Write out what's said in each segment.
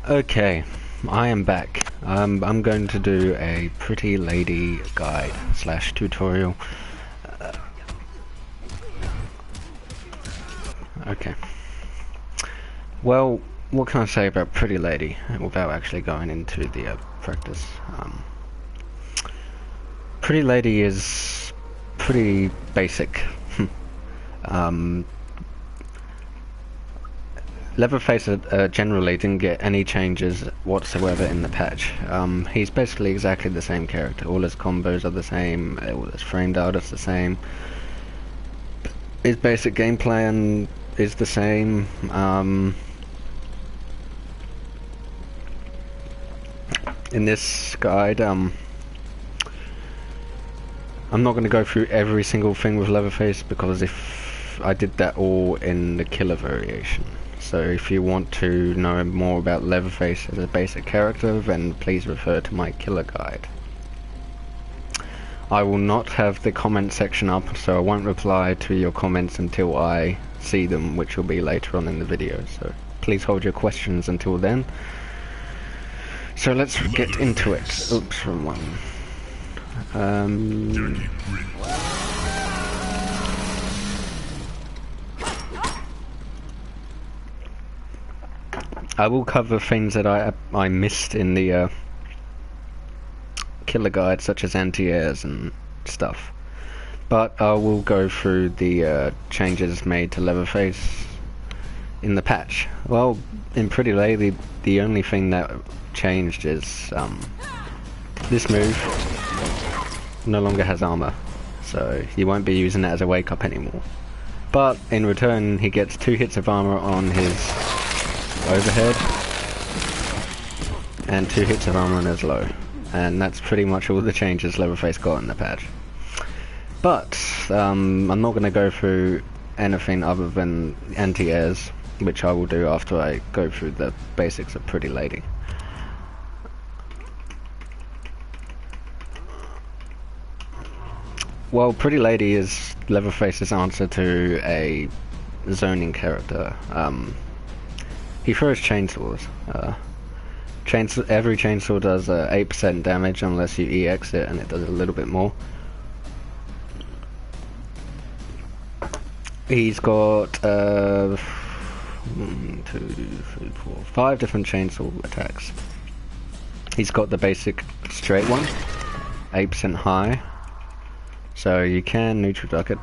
Okay, I am back. I'm going to do a pretty lady guide slash tutorial. Okay. Well, what can I say about Pretty Lady without actually going into the practice? Pretty Lady is pretty basic. Leatherface generally didn't get any changes whatsoever in the patch. He's basically exactly the same character. All his combos are the same, all his frame data is the same. His basic game plan is the same. In this guide, I'm not going to go through every single thing with Leatherface because if I did that all in the killer variation. So if you want to know more about Leatherface as a basic character, then please refer to my killer guide. I will not have the comment section up, so I won't reply to your comments until I see them, which will be later on in the video. So please hold your questions until then. So let's get into it. Oops, wrong one. I will cover things that I missed in the killer guide, such as anti-airs and stuff. But I will go through the changes made to Leatherface in the patch. Well, in Pretty Lady, the only thing that changed is this move no longer has armor, so you won't be using it as a wake up anymore. But in return, he gets 2 hits of armor on his overhead and 2 hits of armor on his low, and that's pretty much all the changes Leatherface got in the patch. But I'm not going to go through anything other than anti-airs, which I will do after I go through the basics of Pretty Lady. Well, Pretty Lady is Leatherface's answer to a zoning character. He throws chainsaws. Every chainsaw does 8% damage unless you EX it, and it does a little bit more. He's got 1, 2, 3, 4, 5 different chainsaw attacks. He's got the basic straight one, 8% high, so you can neutral duck it.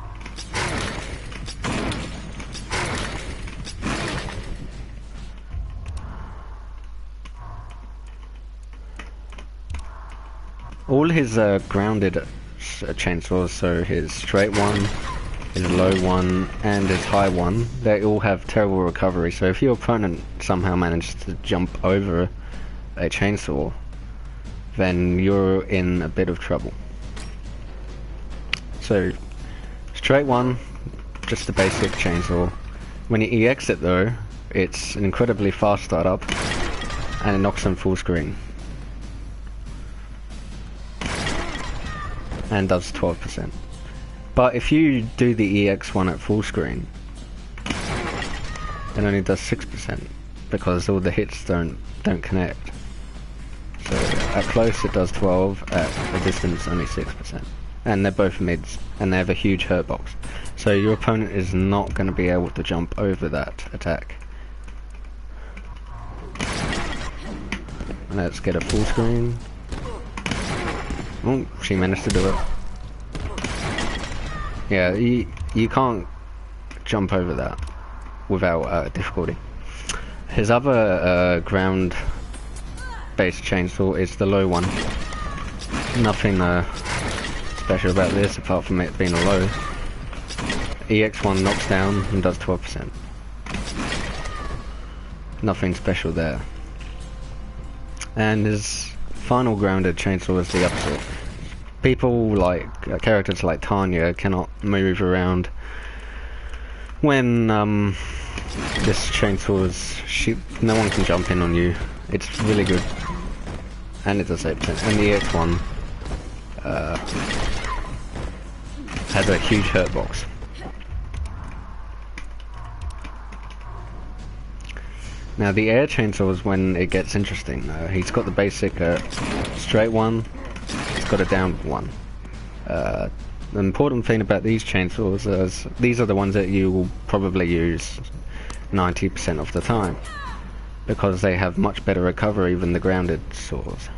All his grounded chainsaws, so his straight one, his low one, and his high one, they all have terrible recovery, so if your opponent somehow manages to jump over a chainsaw, then you're in a bit of trouble. So, straight one, just the basic chainsaw. When you EX it though, it's an incredibly fast startup, and it knocks him full screen. And does 12%. But if you do the EX one at full screen, it only does 6% because all the hits don't connect. So at close it does 12, at a distance only 6%. And they're both mids, and they have a huge hurt box. So your opponent is not going to be able to jump over that attack. Let's get a full screen. Oh, she managed to do it. Yeah, you can't jump over that without difficulty. His other ground-based chainsaw is the low one. Nothing special about this apart from it being a low. EX1 knocks down and does 12%. Nothing special there. And his final grounded chainsaw is the opposite. People like characters like Tanya cannot move around when this chainsaw is no one can jump in on you. It's really good, and it does 8%. And the EX1 has a huge hurt box. Now the air chainsaw is when it gets interesting. He's got the basic straight one, he's got a downward one. The important thing about these chainsaws is these are the ones that you will probably use 90% of the time, because they have much better recovery than the grounded saws.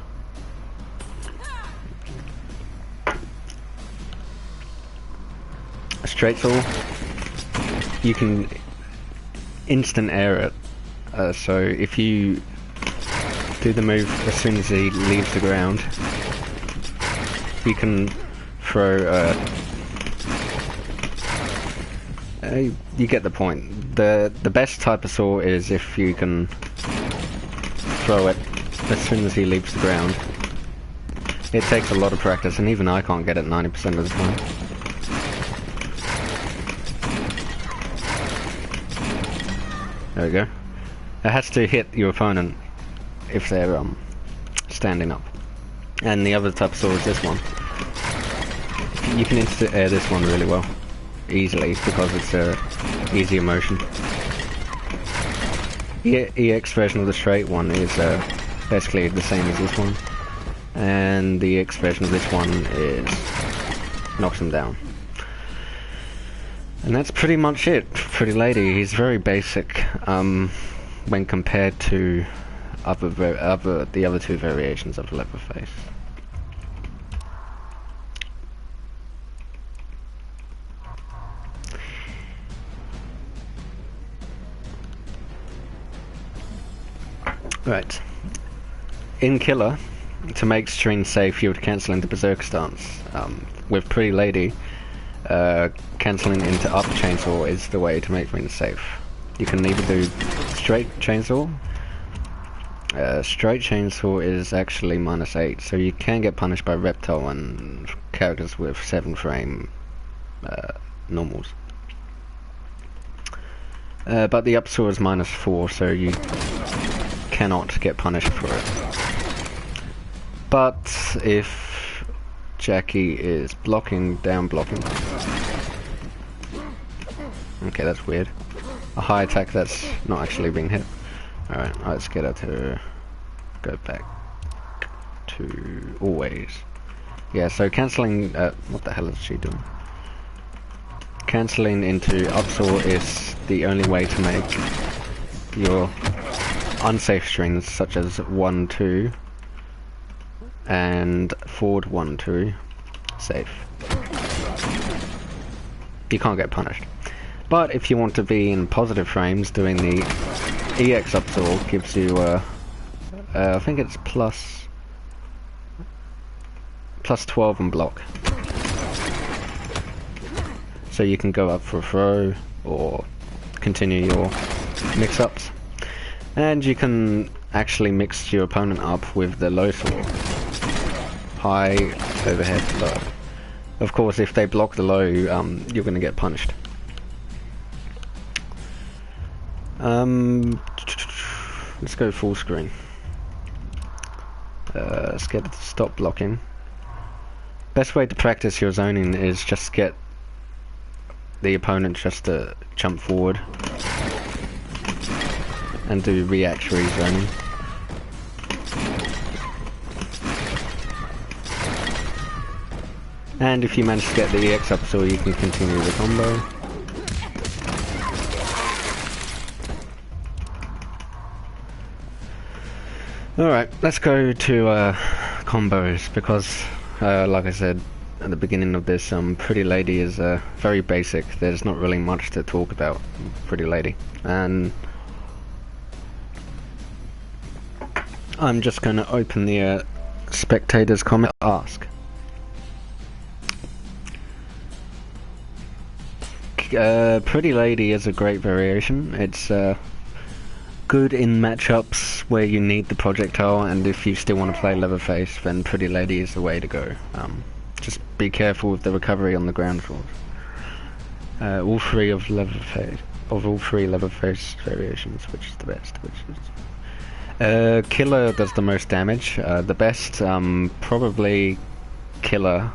A straight saw, you can instant air it. So if you do the move as soon as he leaves the ground, you can throw you get the point. The best type of saw is if you can throw it as soon as he leaves the ground. It takes a lot of practice, and even I can't get it 90% of the time. There we go. It has to hit your opponent if they're standing up. And the other type of saw is this one. You can instant air this one really well, easily, because it's a easier motion. The EX version of the straight one is basically the same as this one, and the EX version of this one is knocks him down. And that's pretty much it. Pretty Lady. He's very basic when compared to the other two variations of Leatherface. Right. In Killer, to make stream safe, you would cancel into Berserker stance. With Pretty Lady, cancelling into up chainsaw is the way to make things safe. You can either do straight chainsaw. Straight chainsaw is actually -8, so you can get punished by reptile and characters with 7 frame normals. But the up saw is -4, so you cannot get punished for it. But if Jackie is down blocking. Okay, that's weird. A high attack that's not actually being hit. Alright, let's get her to go back to always. Yeah, so cancelling, what the hell is she doing? Cancelling into upsaw is the only way to make your unsafe strings such as 1-2 and forward 1-2 safe. You can't get punished. But if you want to be in positive frames, doing the EX upsaw gives you I think it's plus 12 and block. So you can go up for a throw or continue your mix-ups. And you can actually mix your opponent up with the low saw. High, overhead, low. Of course, if they block the low, you're going to get punished. Let's go full screen. Let's get it to stop blocking. Best way to practice your zoning is just get the opponent just to jump forward and do reactionary zoning. And if you manage to get the EX up so you can continue the combo. Alright, let's go to combos, because like I said at the beginning of this, Pretty Lady is very basic. There's not really much to talk about Pretty Lady. And I'm just going to open the spectators comment ask. Pretty Lady is a great variation. It's good in matchups where you need the projectile, and if you still want to play Leatherface, then Pretty Lady is the way to go. Just be careful with the recovery on the ground floor. All three Leatherface variations, which is the best? Killer does the most damage. The best, probably Killer.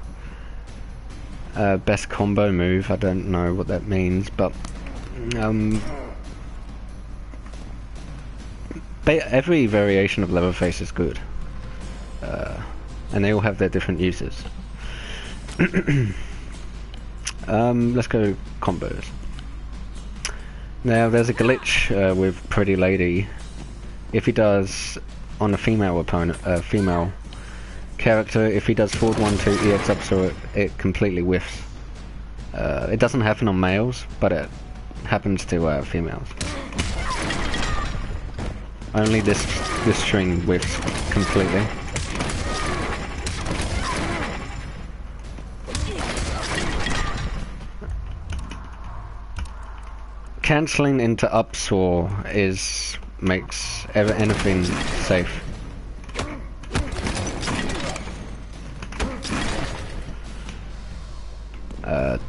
Best combo move, I don't know what that means, but every variation of Leatherface is good, and they all have their different uses. Let's go combos. Now there's a glitch with Pretty Lady. If he does on a female opponent, female character, if he does forward 1-2 EX up, so it completely whiffs. It doesn't happen on males, but it happens to females. Only this string whiffs completely. Cancelling into upsaw makes anything safe.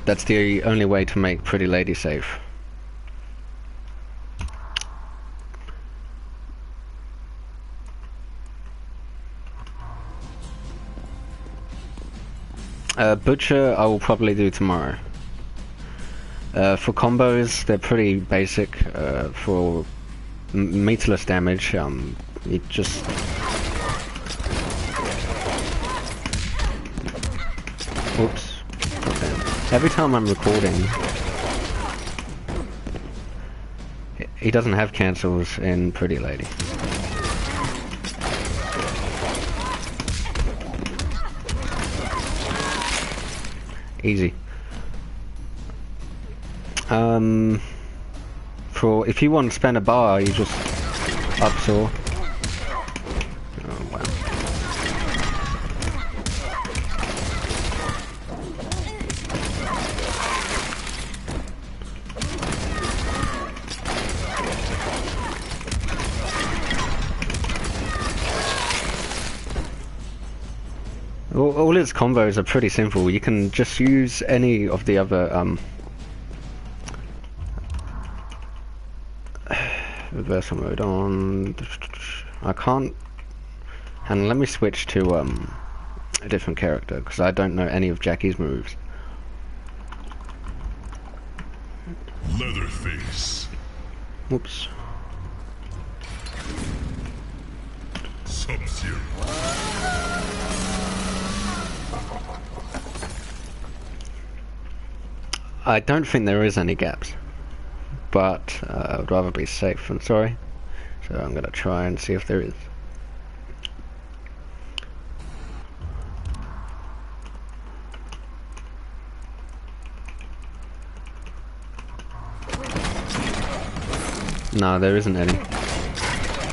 That's the only way to make Pretty Lady safe. Butcher I will probably do tomorrow. For combos, they're pretty basic. For meterless damage, you just... Oops. Every time I'm recording, he doesn't have cancels in Pretty Lady. Easy. If you want to spend a bar, you just upsaw. Oh wow. All its combos are pretty simple. You can just use any of the other reversal mode on. I can't. And let me switch to a different character because I don't know any of Jackie's moves. Leatherface. Whoops. Sub-Zero. I don't think there is any gaps, but I would rather be safe than sorry, so I'm gonna try and see if there is. No, there isn't any.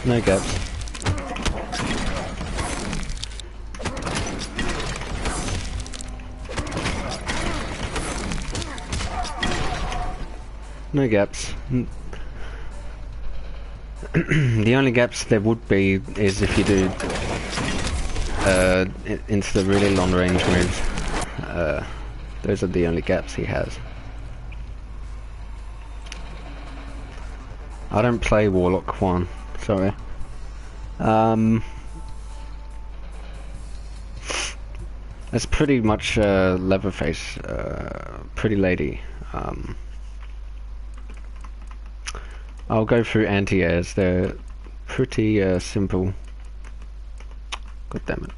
No gaps. No gaps. The only gaps there would be is if you do into the really long range moves. Those are the only gaps he has. I don't play Warlock 1, sorry. It's pretty much Leatherface, Pretty Lady. I'll go through anti-airs, they're pretty simple. God damn it.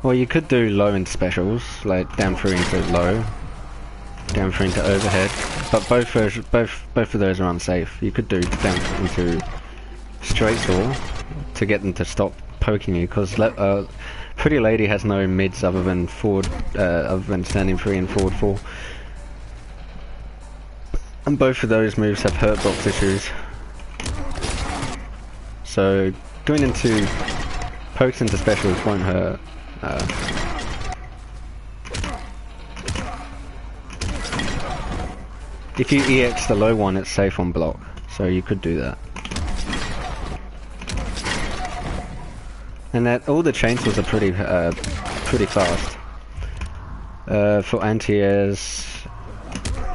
Well, you could do low in specials, like down through into low, down through into overhead, but both of those are unsafe. You could do down into straight saw to get them to stop poking you, because Pretty Lady has no mids other than forward, other than standing 3 and forward 4, and both of those moves have hurt box issues. So going into pokes into specials won't hurt. If you EX the low one, it's safe on block, so you could do that. And that all the chainsaws are pretty fast. For anti-airs,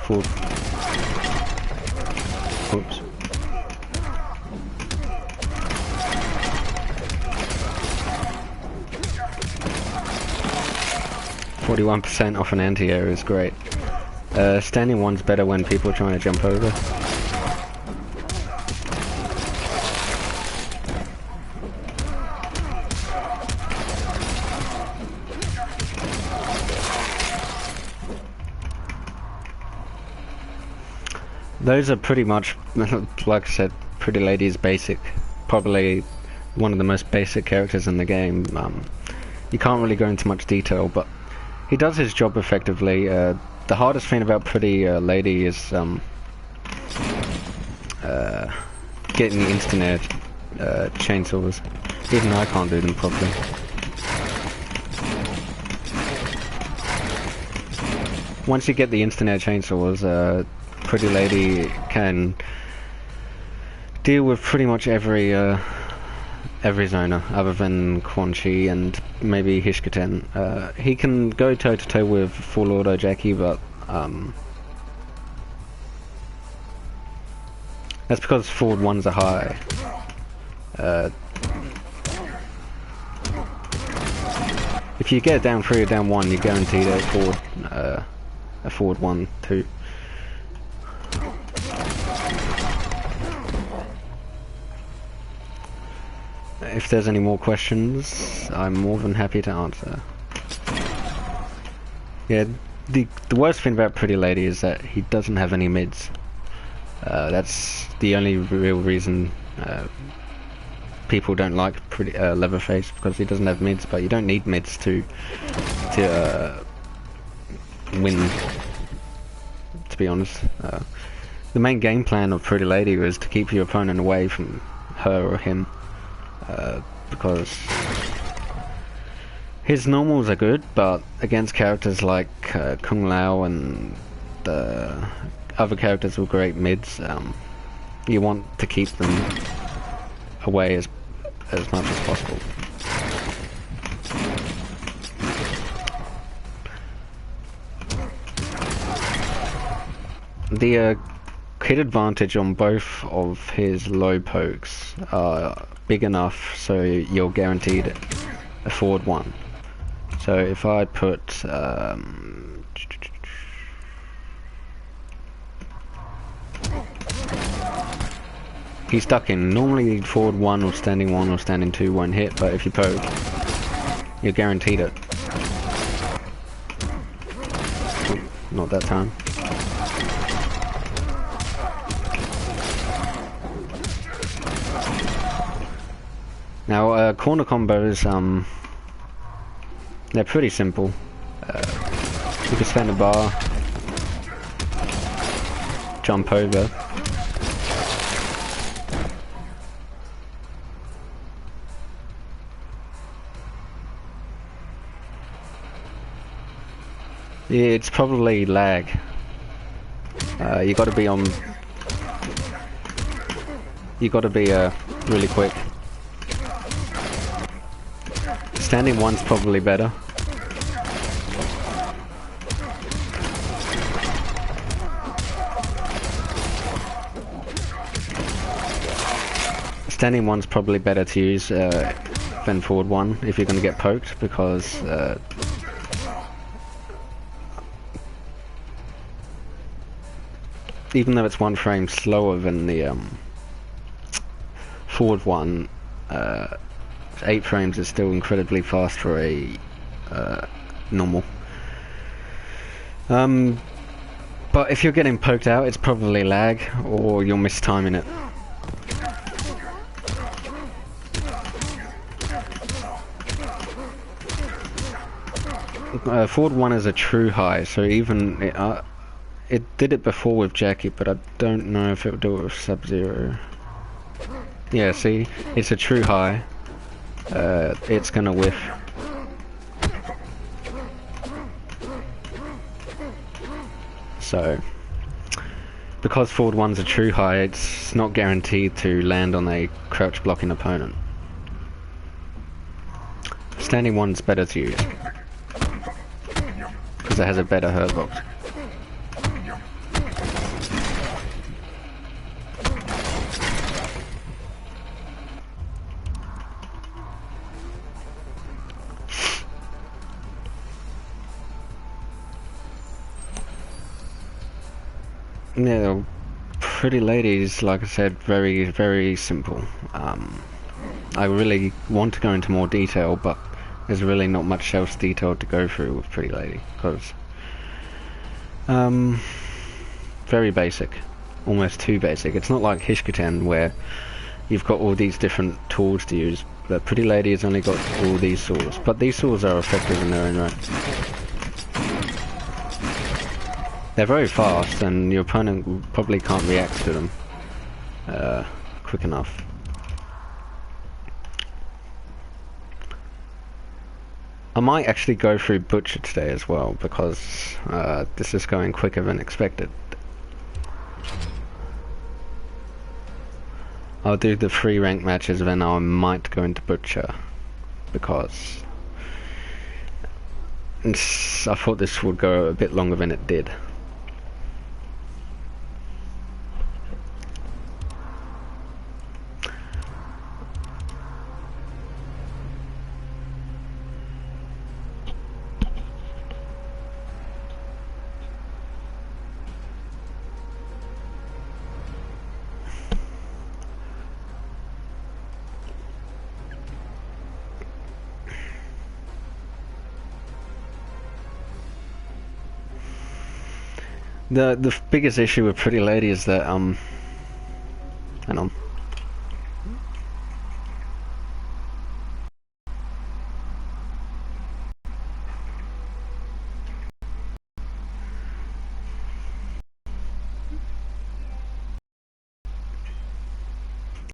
for oops. 41% off an anti-air is great. Standing one's better when people are trying to jump over. Those are pretty much, like I said, Pretty Lady is basic. Probably one of the most basic characters in the game. You can't really go into much detail, but he does his job effectively. The hardest thing about Pretty Lady is getting the instant air chainsaws. Even I can't do them properly. Once you get the instant air chainsaws, Pretty Lady can deal with pretty much every zoner other than Quan Chi and maybe Hishkatan. He can go toe to toe with full auto Jackie, but that's because forward ones are high. If you get down 3 or down 1, you're guaranteed a forward 1, 2. If there's any more questions, I'm more than happy to answer. Yeah, the worst thing about Pretty Lady is that he doesn't have any mids. That's the only real reason people don't like Leatherface, because he doesn't have mids. But you don't need mids to win. To be honest, the main game plan of Pretty Lady was to keep your opponent away from her or him. Because his normals are good, but against characters like Kung Lao and other characters with great mids, you want to keep them away as much as possible. The hit advantage on both of his low pokes are big enough so you're guaranteed a forward 1. So if I put he's stuck in. Normally forward 1 or standing 1 or standing 2 won't hit, but if you poke, you're guaranteed it. Not that time. Now, corner combos, they're pretty simple. You can stand a bar, jump over. Yeah, it's probably lag. You gotta be on. You gotta be really quick. Standing 1's probably better. Standing 1's probably better to use than forward 1 if you're going to get poked, because even though it's 1 frame slower than the forward 1, 8 frames is still incredibly fast for a normal. But if you're getting poked out, it's probably lag, or you're mistiming it. Forward 1 is a true high, so even it did it before with Jackie, but I don't know if it would do it with Sub-Zero. Yeah, see, it's a true high. It's gonna whiff. So, because forward 1's a true high, it's not guaranteed to land on a crouch blocking opponent. Standing 1's better to use, because it has a better hurt box. Yeah, Pretty Ladies, like I said, very, very simple. I really want to go into more detail, but there's really not much else detail to go through with Pretty Lady, because very basic, almost too basic. It's not like Hishkatan where you've got all these different tools to use, but Pretty Lady has only got all these swords, but these swords are effective in their own right. They're very fast, and your opponent probably can't react to them quick enough. I might actually go through Butcher today as well, because this is going quicker than expected. I'll do the 3 ranked matches, then I might go into Butcher, because I thought this would go a bit longer than it did. The biggest issue with Pretty Lady is that hang on.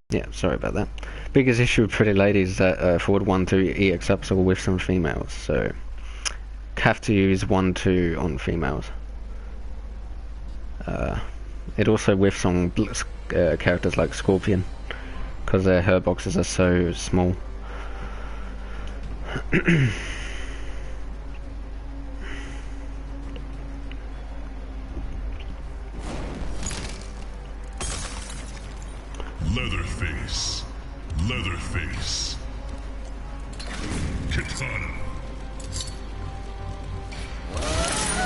Yeah, sorry about that. Biggest issue with Pretty Lady is that forward 1-2 EX ups all with some females, so have to use 1-2 on females. It also whiffs on characters like Scorpion, because their her boxes are so small. Leatherface. Leatherface. Katana.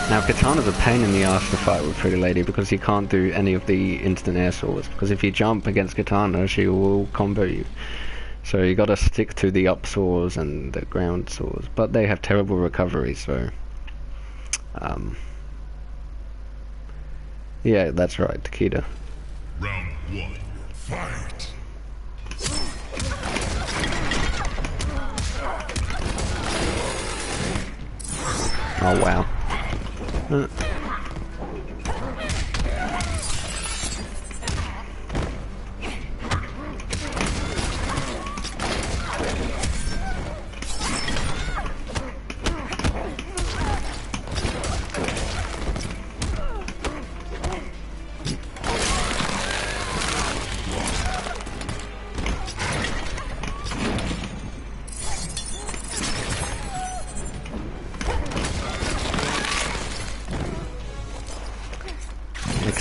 Now Katana's a pain in the ass to fight with Pretty Lady, because you can't do any of the instant air swords, because if you jump against Katana she will combo you. So you gotta stick to the up swords and the ground swords, but they have terrible recovery, so yeah, that's right, Takeda. Round 1. Fight. Oh wow.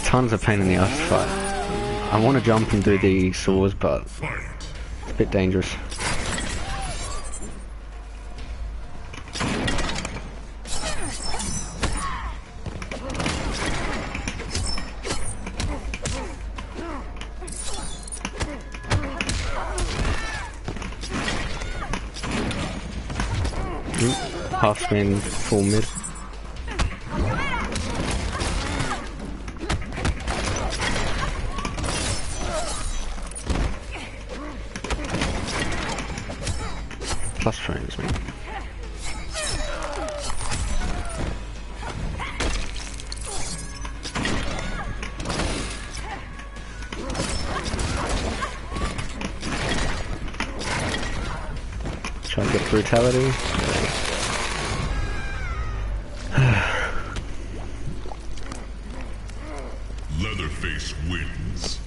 Tons of pain in the ass to fight. I want to jump and do the swords, but it's a bit dangerous. Half spin, full mid. Plus frames, man. Try and get brutality. Leatherface wins.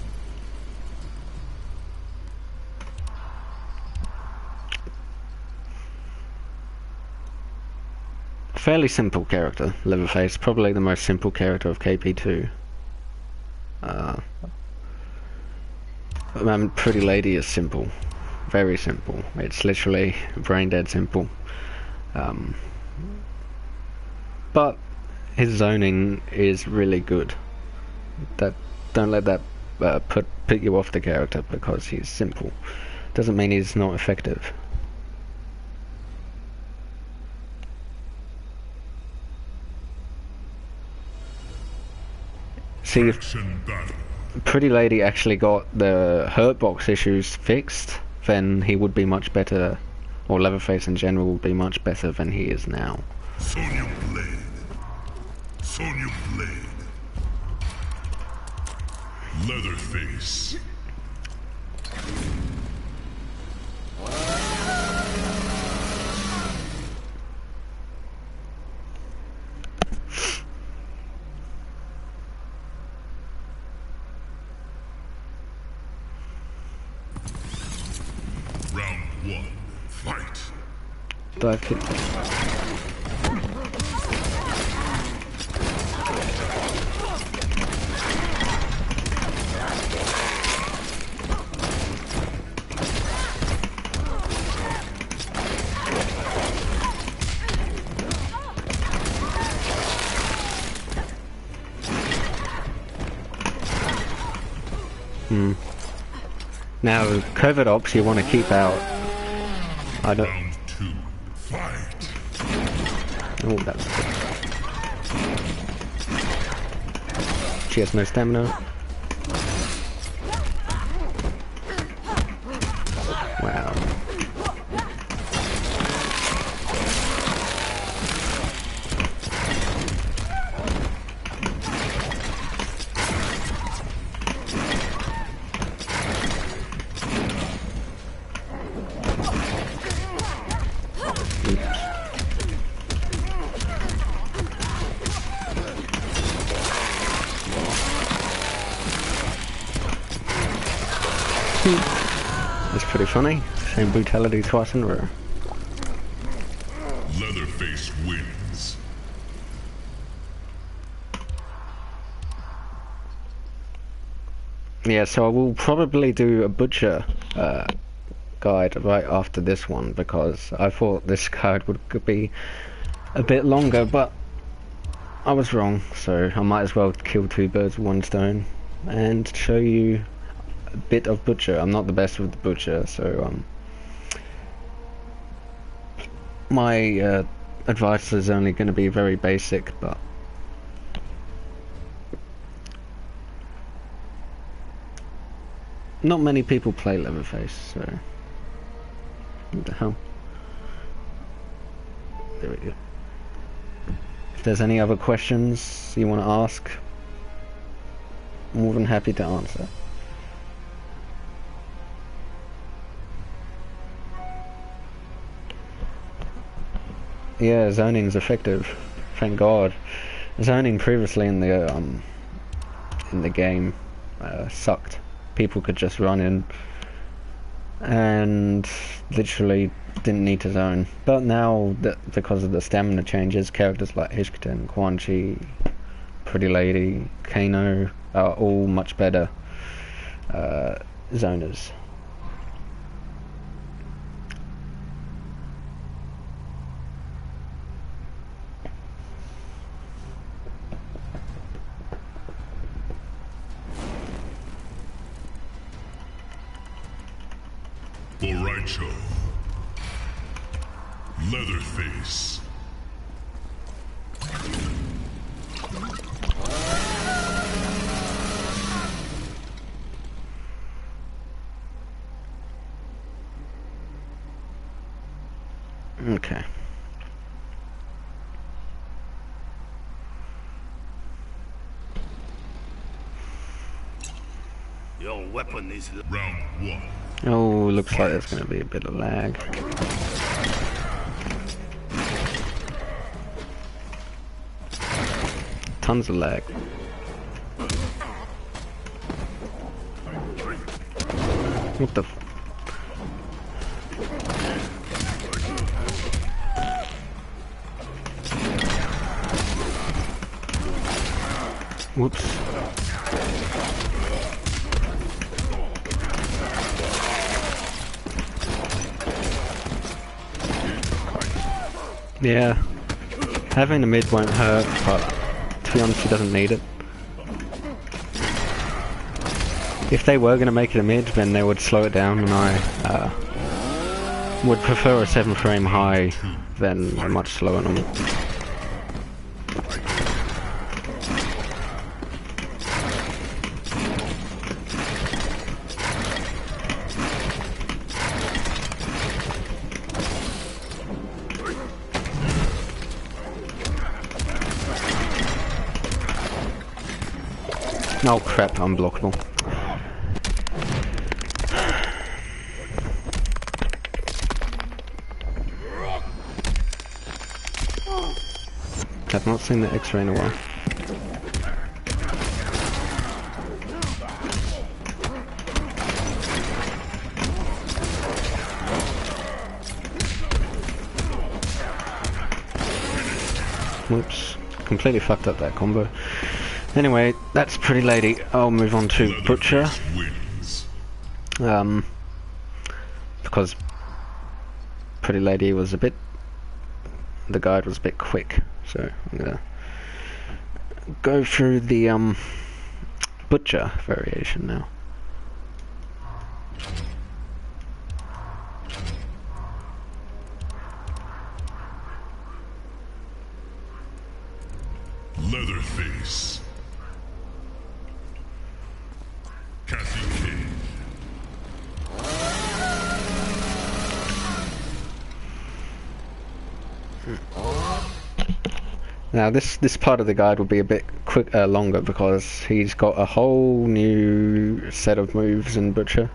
Fairly simple character, Leatherface. Probably the most simple character of KP2. Pretty Lady is simple. Very simple. It's literally brain dead simple. But his zoning is really good. That don't let that put you off the character because he's simple. Doesn't mean he's not effective. See, if Pretty Lady actually got the hurt box issues fixed, then he would be much better, or Leatherface in general would be much better than he is now. Sonya Blade. Sonya Blade. Leatherface. Round 1. Fight. Dive kick. Now, covert ops you want to keep out. I don't. Round 2. Fight. Oh, that's good. She has no stamina. Wow. That's pretty funny. Same brutality twice in a row. Leatherface wins. Yeah, so I will probably do a butcher guide right after this one because I thought this guide could be a bit longer, but I was wrong. So I might as well kill two birds with one stone and show you a bit of butcher. I'm not the best with the butcher, so my advice is only going to be very basic, but not many people play Leatherface, so what the hell. There we go. If there's any other questions you want to ask, I'm more than happy to answer. Yeah, zoning's effective. Thank God. Zoning previously in the game sucked. People could just run in and literally didn't need to zone. But now, because of the stamina changes, characters like Ishkiten, Quan Chi, Pretty Lady, Kano are all much better zoners. Boraicho. Leatherface. Okay. Your weapon is Round 1. Oh, looks like there's going to be a bit of lag. Tons of lag. What the f... Whoops. Yeah, having the mid won't hurt, but to be honest, he doesn't need it. If they were going to make it a mid, then they would slow it down, and I would prefer a 7 frame high than a much slower normal. Oh crap, unblockable. I've not seen the X-ray in a while. Whoops, completely fucked up that combo. Anyway, that's Pretty Lady. I'll move on to Butcher. Because Pretty Lady was a bit... the guide was a bit quick, so I'm gonna go through the Butcher variation now. Leatherface. Now this part of the guide will be a bit longer because he's got a whole new set of moves in Butcher,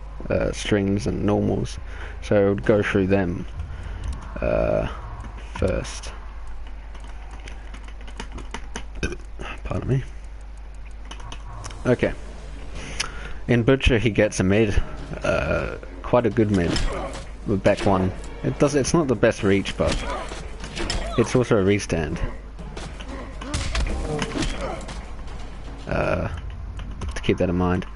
strings and normals, so we'll go through them first. Pardon me. Okay. In Butcher he gets a mid, quite a good mid, with back one. It's not the best reach, but it's also a restand. To keep that in mind.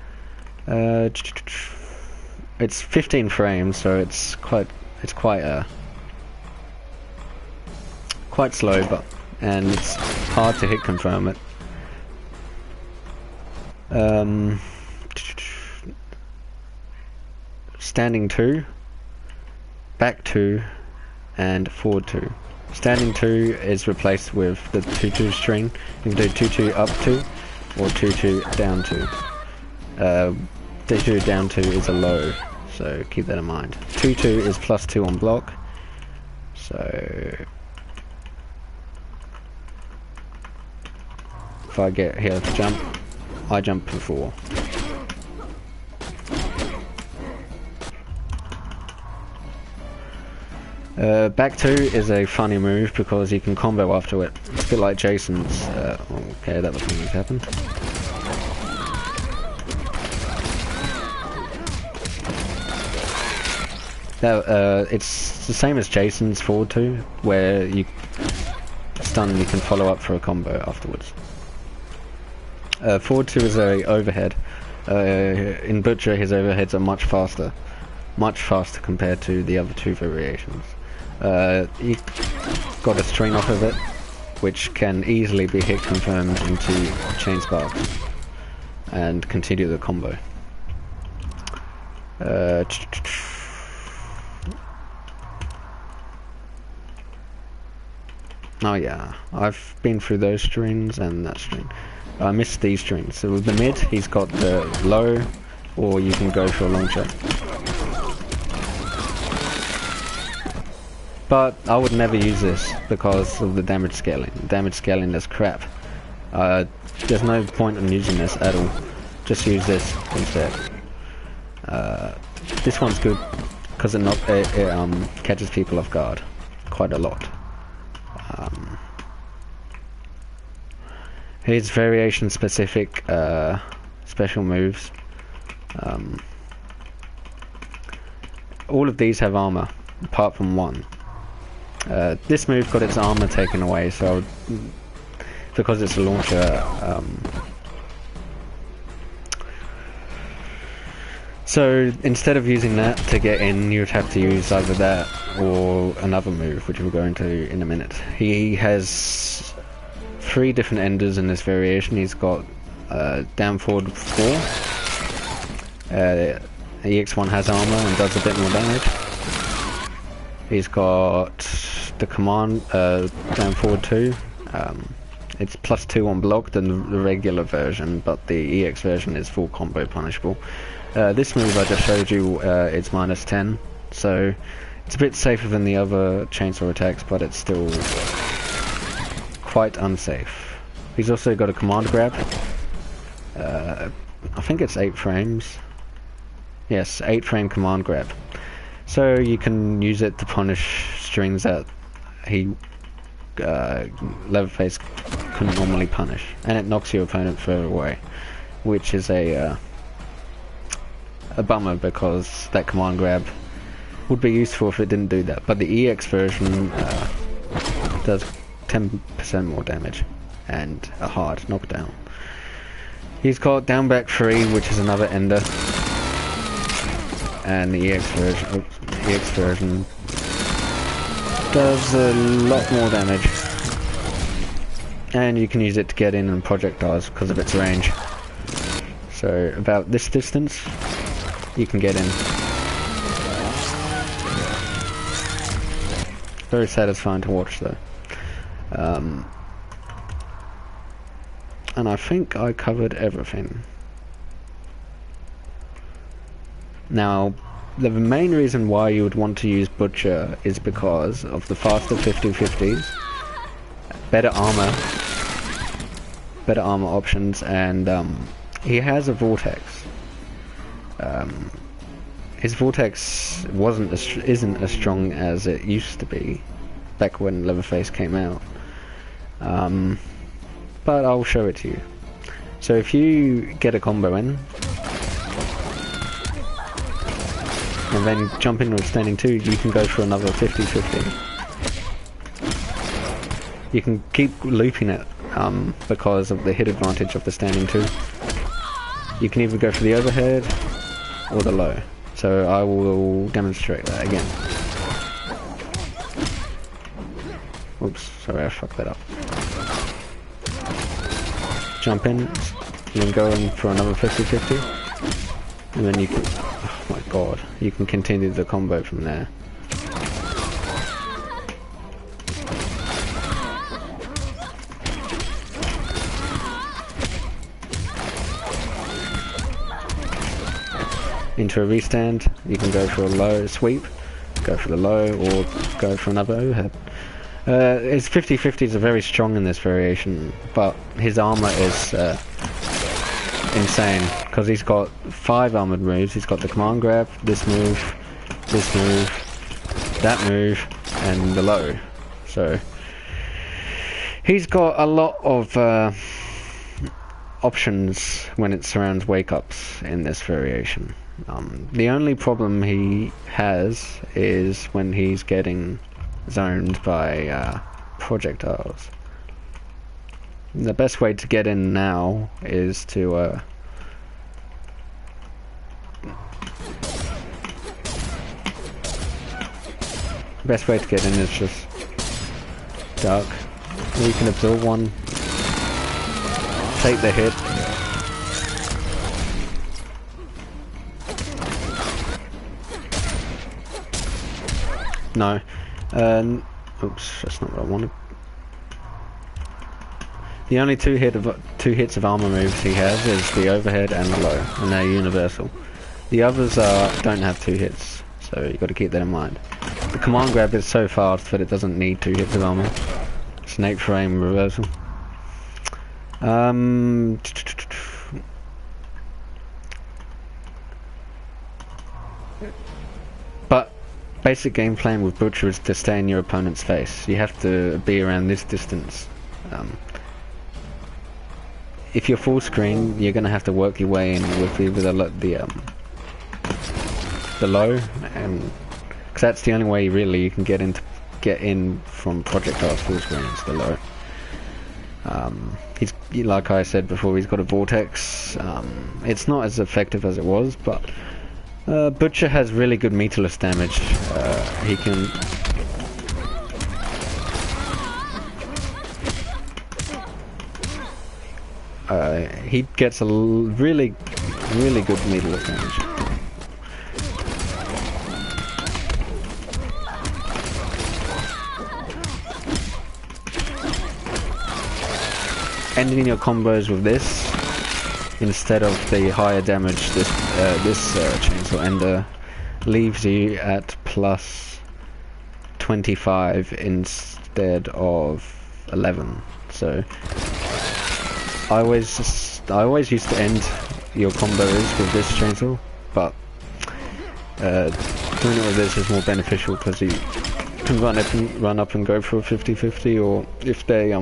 It's 15 frames, so it's quite slow, and it's hard to hit confirm it. Standing 2, back 2, and forward 2. Standing 2 is replaced with the 2-2 string. You can do 2-2 up 2 or 2-2 down 2. 2-2 down 2 is a low, so keep that in mind. 2-2 is +2 on block, so if I get here to jump, I jump for 4. Back 2 is a funny move because you can combo after it. It's a bit like Jason's. Okay, that was something that happened. It's the same as Jason's forward 2, where you stun, you can follow up for a combo afterwards. Forward 2 is a overhead. In Butcher, his overheads are much faster compared to the other 2 variations. You got a string off of it, which can easily be hit confirmed into chain sparks and continue the combo. Oh yeah, I've been through those strings and that string. I missed these strings. So with the mid, he's got the low, or you can go for a long shot. But I would never use this because of the damage scaling. Damage scaling is crap. There's no point in using this at all. Just use this instead. This one's good because it catches people off guard quite a lot. Here's variation specific special moves. All of these have armor, apart from one. This move got its armor taken away, so because it's a launcher, so instead of using that to get in, you'd have to use either that or another move, which we'll go into in a minute. He has 3 different enders in this variation. He's got down forward 4, EX1 has armor and does a bit more damage. He's got the command down forward 2. It's +2 on block than the regular version, but the EX version is full combo punishable. This move I just showed you, it's -10, so it's a bit safer than the other chainsaw attacks, but it's still quite unsafe. He's also got a command grab. I think it's 8 frames. Yes, 8 frame command grab. So you can use it to punish strings that Leatherface couldn't normally punish, and it knocks your opponent further away, which is a bummer because that command grab would be useful if it didn't do that. But the EX version does 10% more damage and a hard knockdown. He's got down back 3, which is another ender, and the EX version does a lot more damage, and you can use it to get in on projectiles because of its range. So about this distance you can get in. Very satisfying to watch though. And I think I covered everything. Now, the main reason why you would want to use Butcher is because of the faster 50-50s, better armor options, and he has a vortex. His vortex isn't as strong as it used to be back when Leatherface came out. But I'll show it to you. So if you get a combo in, and then jump in with standing 2, you can go for another 50-50. You can keep looping it because of the hit advantage of the standing 2. You can either go for the overhead or the low. So I will demonstrate that again. Oops, sorry, I fucked that up. Jump in, and then go in for another 50-50, and then you can, oh my god, you can continue the combo from there. Into a restand, you can go for a low sweep, go for the low, or go for another overhead. His 50-50s are very strong in this variation, but his armor is insane, because he's got 5 armored moves. He's got the command grab, this move, that move, and the low. So he's got a lot of options when it surrounds wake-ups in this variation. The only problem he has is when he's getting zoned by projectiles. The best way to get in now is to best way to get in is just duck. You can absorb one, take the hit, no. Oops, that's not what I wanted. The only two hits of armor moves he has is the overhead and the low, and they're universal. The others don't have 2 hits, so you've got to keep that in mind. The command grab is so fast that it doesn't need 2 hits of armor. It's an 8 frame reversal. But basic game plan with Butcher is to stay in your opponent's face. You have to be around this distance. If you're full screen, you're going to have to work your way in with either the low, and because that's the only way really you can get in from projectiles full screen. It's the low. He's, like I said before, he's got a vortex. It's not as effective as it was, but Butcher has really good meterless damage. He can he gets a really really good meterless damage. Ending your combos with this instead of the higher damage this chainsaw ender leaves you at plus 25 instead of 11. So I always used to end your combos with this chainsaw, but doing it with this is more beneficial because you can run up and go for a 50-50, or if they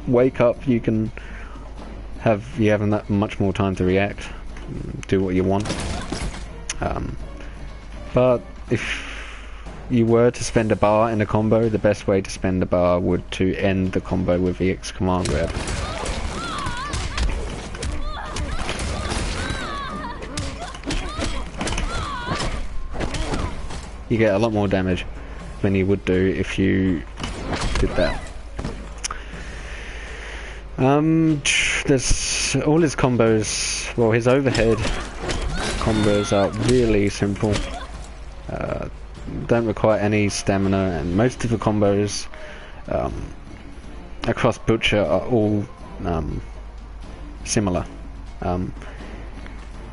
wake up, you have that much more time to react, do what you want. But if you were to spend a bar in a combo, the best way to spend a bar would to end the combo with EX command grab. You get a lot more damage than you would do if you did that. There's all his combos, well, his overhead combos are really simple. Don't require any stamina, and most of the combos across Butcher are all similar.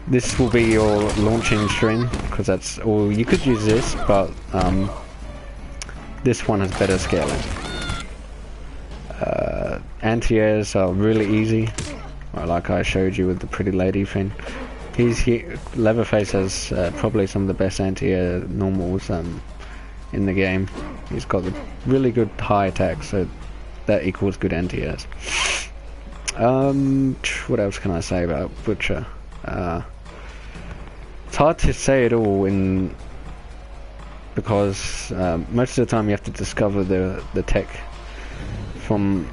This will be your launching string, because that's all. You could use this, but this one has better scaling. Anti-airs are really easy, like I showed you with the pretty lady thing. Leatherface has probably some of the best anti-air normals in the game. He's got a really good high attack, so that equals good anti-airs. What else can I say about Butcher? It's hard to say it all because most of the time you have to discover the tech from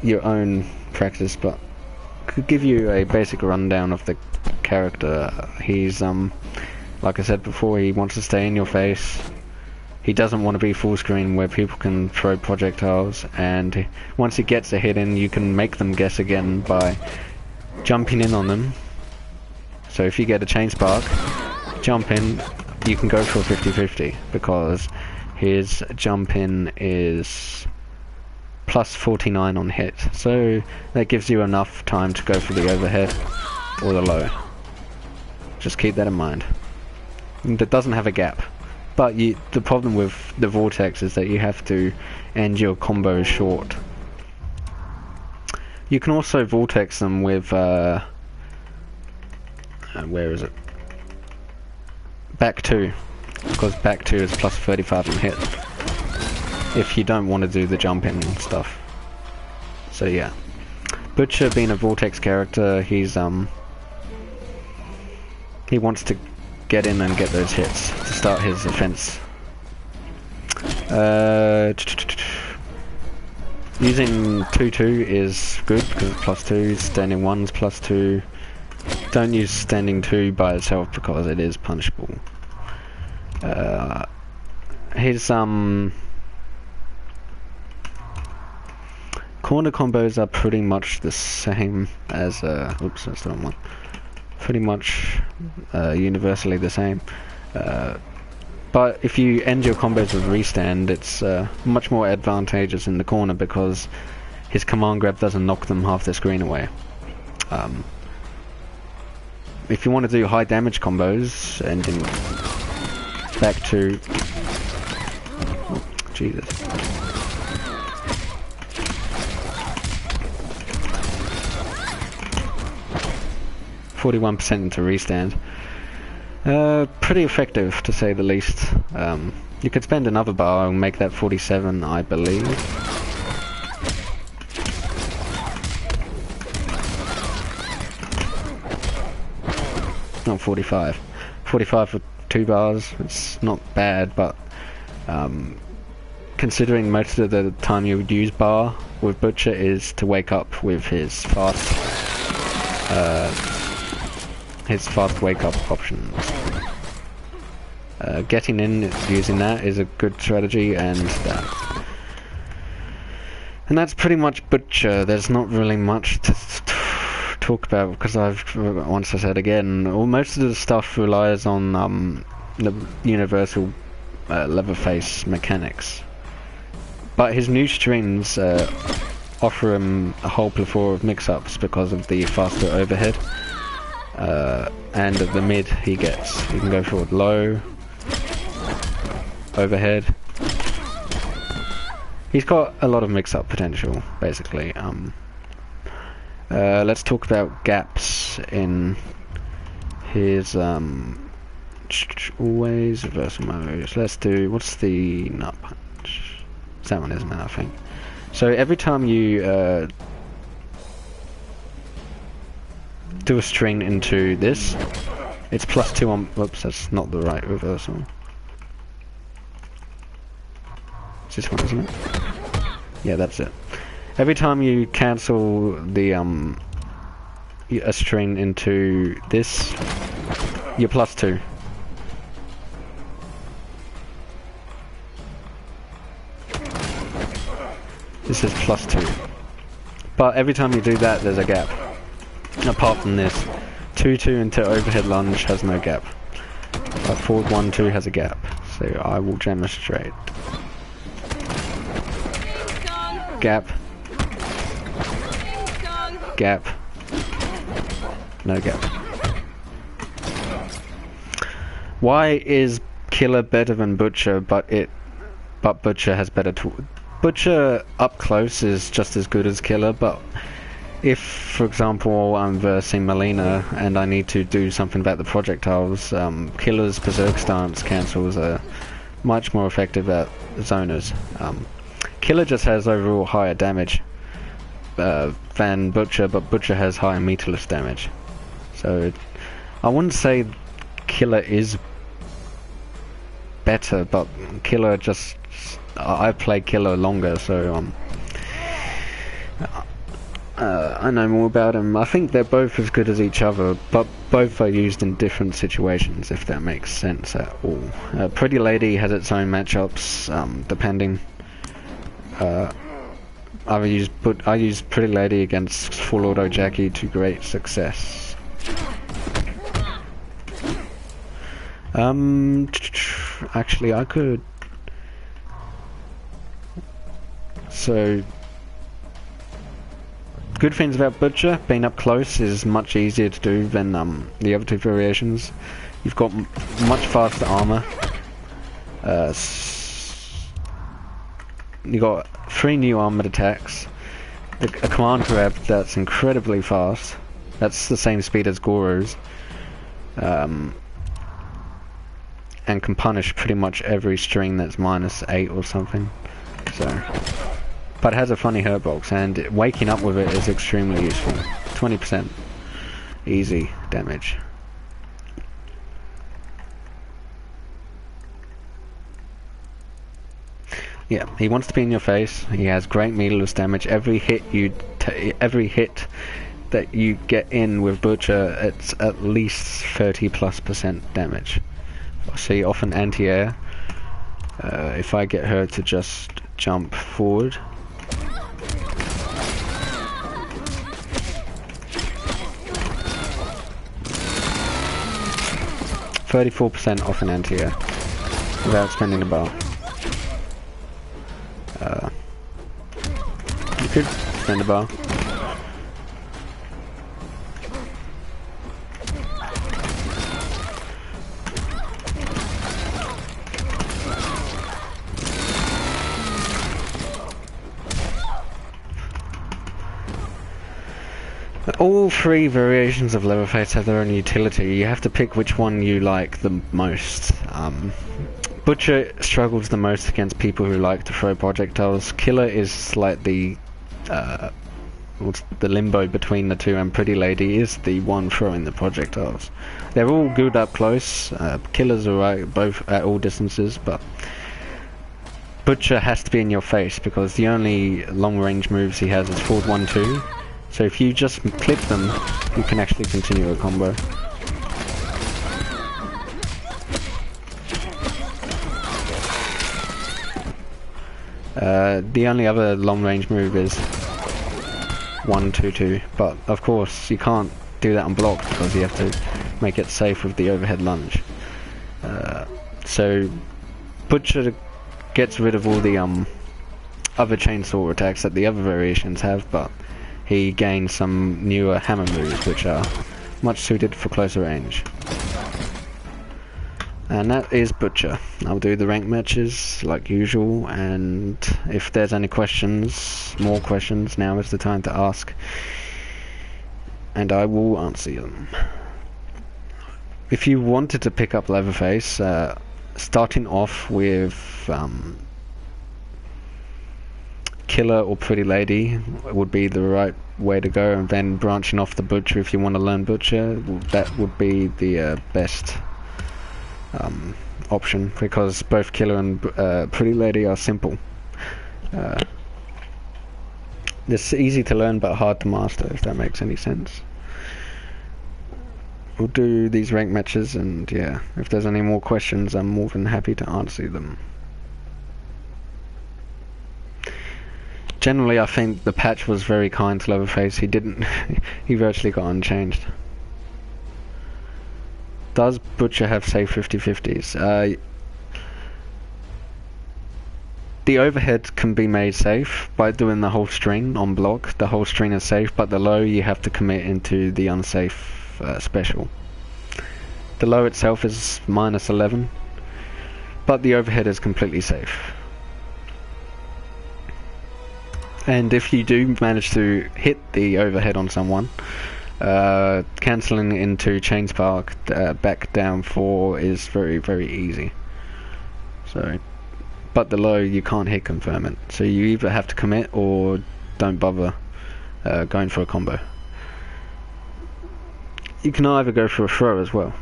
your own practice, but could give you a basic rundown of the character. He's like I said before, he wants to stay in your face. He doesn't want to be full screen where people can throw projectiles, and once he gets a hit in, you can make them guess again by jumping in on them. So if you get a chain spark, jump in, you can go for a 50-50 because his jump in is plus 49 on hit, so that gives you enough time to go for the overhead or the low. Just keep that in mind. That doesn't have a gap, but the problem with the vortex is that you have to end your combos short. You can also vortex them with where is it? Back 2, because back 2 is plus 35 on hit if you don't want to do the jump in and stuff. So yeah, Butcher being a vortex character, he wants to get in and get those hits to start his offense. Using 2-2 is good because it's plus 2, standing 1's plus 2. Don't use standing 2 by itself because it is punishable. His corner combos are pretty much the same as oops, that's the wrong one. Pretty much universally the same. But if you end your combos with restand, it's much more advantageous in the corner because his command grab doesn't knock them half the screen away. If you want to do high damage combos, ending back to Jesus. (41% into restand). Pretty effective to say the least. You could spend another bar and make that 47, I believe. Not 45. 45 for 2 bars, it's not bad, but considering most of the time you would use bar with Butcher is to wake up with his fast wake up options. Getting in using that is a good strategy, and that's pretty much Butcher. There's not really much to talk about, because once I said again, most of the stuff relies on the universal Leatherface mechanics. But his new strings offer him a whole plethora of mix-ups because of the faster overhead. And at the mid he can go forward low, overhead. He's got a lot of mix-up potential, basically. Let's talk about gaps in his always reversal modes. Let's do, what's the nut punch? It's that one, isn't it, I think. So every time you do a string into this, it's +2 on, whoops, that's not the right reversal. It's this one, isn't it? Yeah, that's it. Every time you cancel the a string into this, you're +2. This is +2. But every time you do that, there's a gap. Apart from this, 2-2 into overhead lunge has no gap. Forward 1-2 has a gap. So I will demonstrate. Gap. Gap. No gap. Why is Killer better than Butcher, but Butcher has better tools? Butcher up close is just as good as Killer, but if, for example, I'm versing Melina and I need to do something about the projectiles, Killer's Berserk stance cancels are much more effective at zoners. Killer just has overall higher damage than Butcher, but Butcher has higher meterless damage. So I wouldn't say Killer is better, but Killer just... I've played Killer longer, so I know more about him. I think they're both as good as each other, but both are used in different situations, if that makes sense at all. Pretty Lady has its own matchups, depending. I used Pretty Lady against Full Auto Jackie to great success. Actually, I could... So, good things about Butcher, being up close is much easier to do than the other two variations. You've got much faster armor. You got 3 new armored attacks. A command grab that's incredibly fast. That's the same speed as Goro's. And can punish pretty much every string that's -8 or something. So, but it has a funny hurt box, and waking up with it is extremely useful. 20% easy damage. Yeah, he wants to be in your face. He has great meterless damage. Every hit that you get in with Butcher, it's at least 30+% damage. See, often anti-air. If I get her to just jump forward. %34% off an anti-air without spending the bar. You could spend a bar. All 3 variations of Leatherface have their own utility. You have to pick which one you like the most. Butcher struggles the most against people who like to throw projectiles. Killer is like the limbo between the two, and Pretty Lady is the one throwing the projectiles. They're all good up close. Killer's alright both at all distances, but Butcher has to be in your face because the only long range moves he has is forward 1-2. So if you just clip them, you can actually continue a combo. The only other long range move is 1-2-2, but of course you can't do that on block because you have to make it safe with the overhead lunge. So Butcher gets rid of all the other chainsaw attacks that the other variations have, but he gains some newer hammer moves which are much suited for closer range. And that is Butcher. I'll do the rank matches like usual, and if there's any questions, more questions, now is the time to ask, and I will answer them. If you wanted to pick up Leatherface, starting off with Killer or Pretty Lady would be the right way to go, and then branching off the Butcher if you want to learn Butcher, that would be the best option, because both Killer and Pretty Lady are simple. It's easy to learn but hard to master, if that makes any sense. We'll do these rank matches, and yeah, if there's any more questions I'm more than happy to answer them. Generally I think the patch was very kind to Leatherface. He virtually got unchanged. Does Butcher have safe 50-50s? The overhead can be made safe by doing the whole string on block. The whole string is safe, but the low you have to commit into the unsafe special. The low itself is -11, but the overhead is completely safe. And if you do manage to hit the overhead on someone, cancelling into Chain Spark back down 4 is very, very easy. So, but the low you can't hit confirm it, so you either have to commit or don't bother going for a combo. You can either go for a throw as well.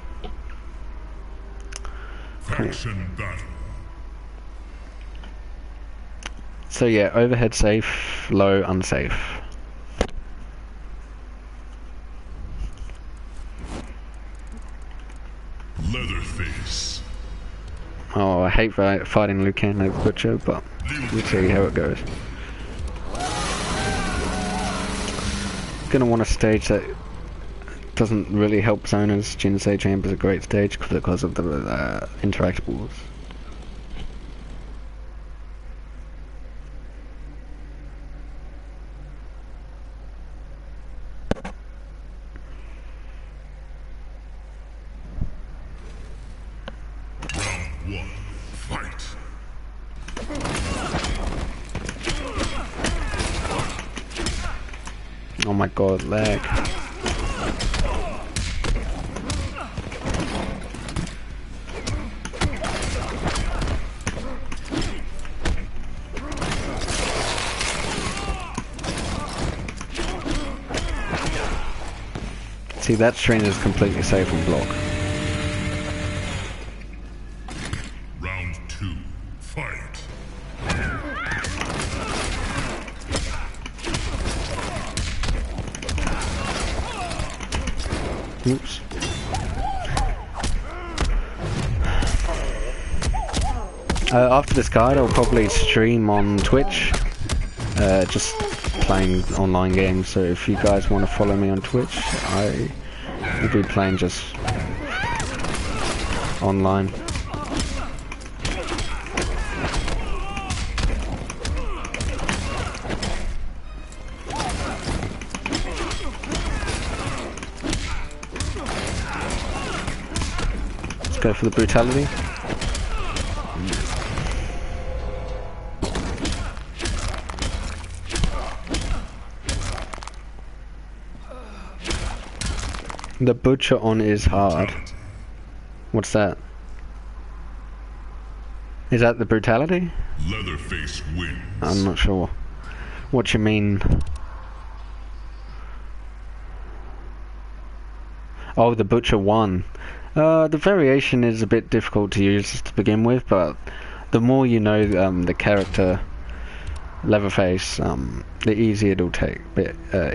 Okay. So yeah, overhead safe, low unsafe. Leatherface. Oh, I hate fighting Liu Kang like Butcher, but we'll see how it goes. Gonna want a stage that doesn't really help zoners. Jinsei Chamber's a great stage because of the interactables. Oh my god, lag. See, that string is completely safe on block. Round 2, fight. Oops. After this guide, I'll probably stream on Twitch, just playing online games. So if you guys want to follow me on Twitch, I will be playing just online. Let's go for the brutality. The Butcher on is hard. What's that? Is that the brutality? Leatherface wins. I'm not sure what you mean. Oh, the Butcher won. The variation is a bit difficult to use to begin with, but the more you know the character Leatherface, the easier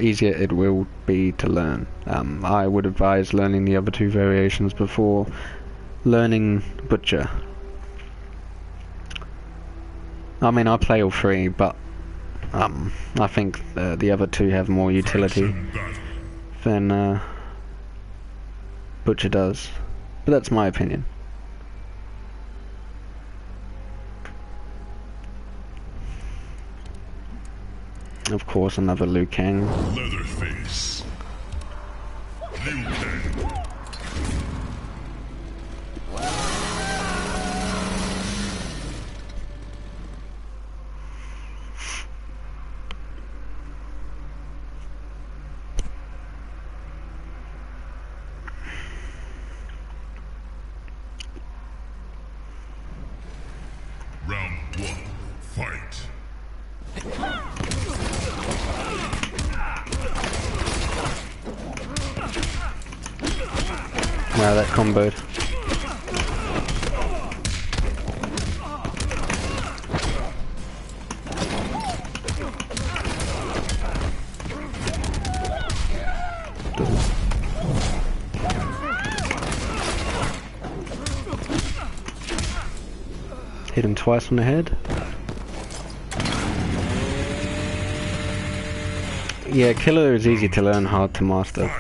easier it will be to learn. I would advise learning the other two variations before learning Butcher. I mean, I play all three, but I think the other two have more utility Faction battle. than Butcher does, but that's my opinion. Of course, another Liu Kang. Leatherface. Liu Kang. Round one, fight. Wow, that comboed. Hit him twice on the head. Yeah, Killer is easy to learn, hard to master.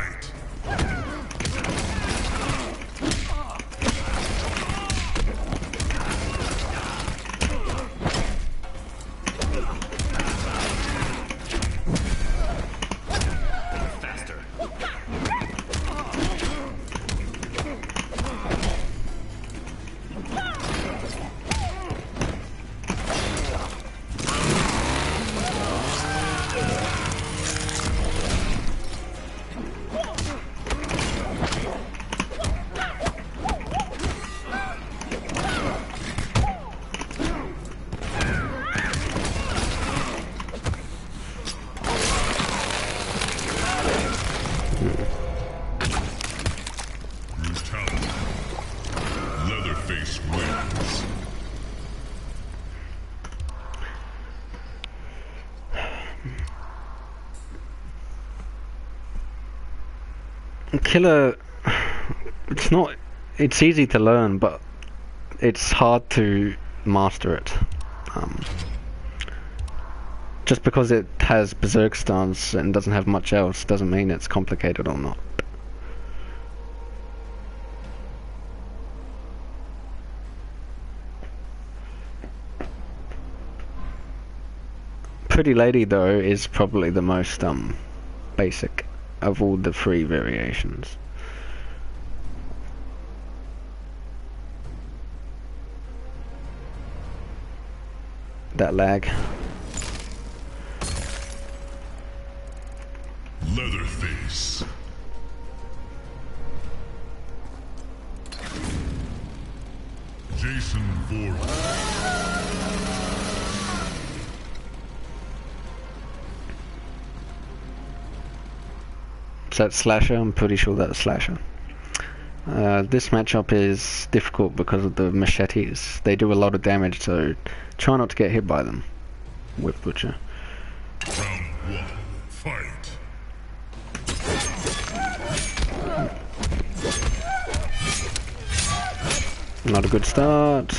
Brutality. Leatherface wins. Killer, it's easy to learn, but it's hard to master it. Just because it has berserk stance and doesn't have much else doesn't mean it's complicated or not. Pretty Lady though is probably the most basic of all the three variations. That lag. Leatherface. Jason Voorhees. Is that Slasher? I'm pretty sure that's Slasher. This matchup is difficult because of the machetes. They do a lot of damage, so try not to get hit by them with Butcher. Round one, fight. Not a good start.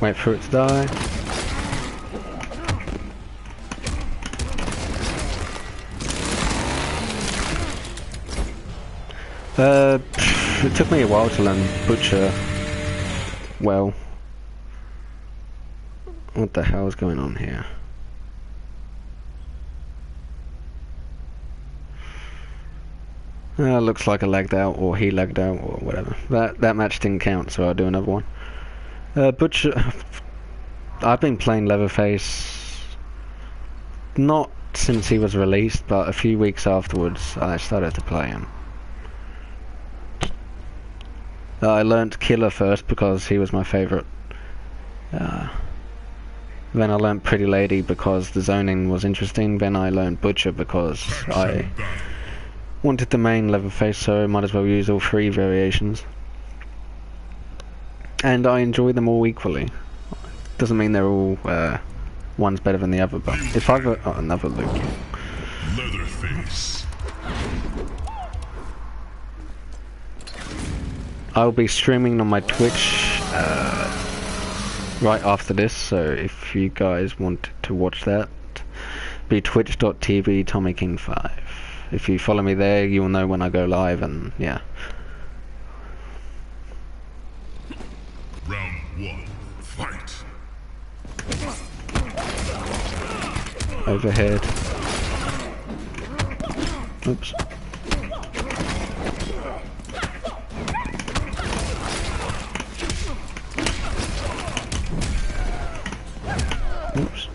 Wait for it to die. It took me a while to learn Butcher well. What the hell is going on here? Looks like I lagged out, or he lagged out, or whatever. That match didn't count, so I'll do another one. Butcher, I've been playing Leatherface not since he was released, but a few weeks afterwards I started to play him. I learnt Killer first because he was my favourite Then I learnt Pretty Lady because the zoning was interesting. Then I learnt Butcher because I wanted the main Leatherface, so I might as well use all three variations. And I enjoy them all equally. Doesn't mean they're all one's better than the other, but if I've got another look. Leatherface. I'll be streaming on my Twitch right after this, so if you guys want to watch that, be twitch.tv TommyKing5. If you follow me there, you'll know when I go live, and yeah. Round 1, fight. Overhead. Oops. Oops.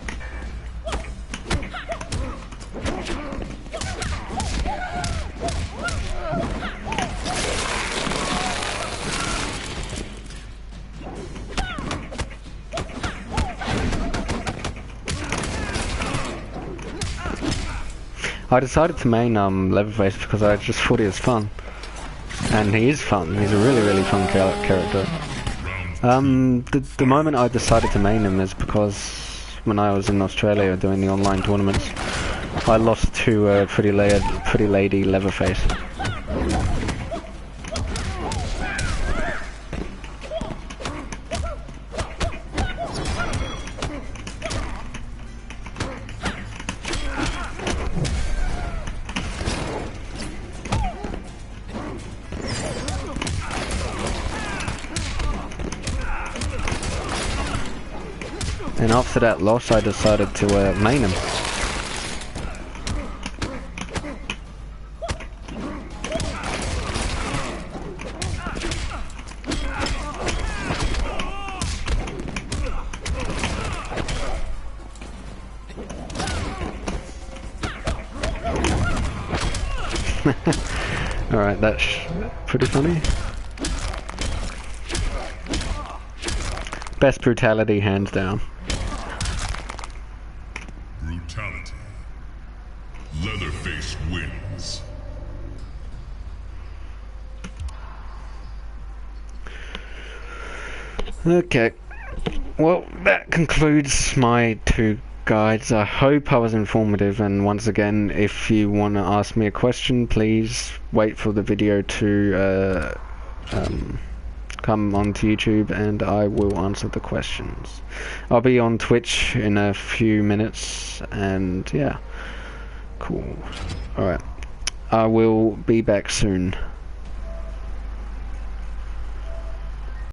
I decided to main Leatherface because I just thought he was fun. And he is fun. He's a really fun character. The moment I decided to main him is because when I was in Australia doing the online tournaments, I lost to Pretty Lady Leatherface. And after that loss, I decided to main him. Alright, that's pretty funny. Best brutality, hands down. Brutality. Leatherface wins. Okay, well that concludes my two guides. I hope I was informative, and once again, if you want to ask me a question, please wait for the video to come onto YouTube and I will answer the questions. I'll be on Twitch in a few minutes, and yeah, cool. Alright, I will be back soon.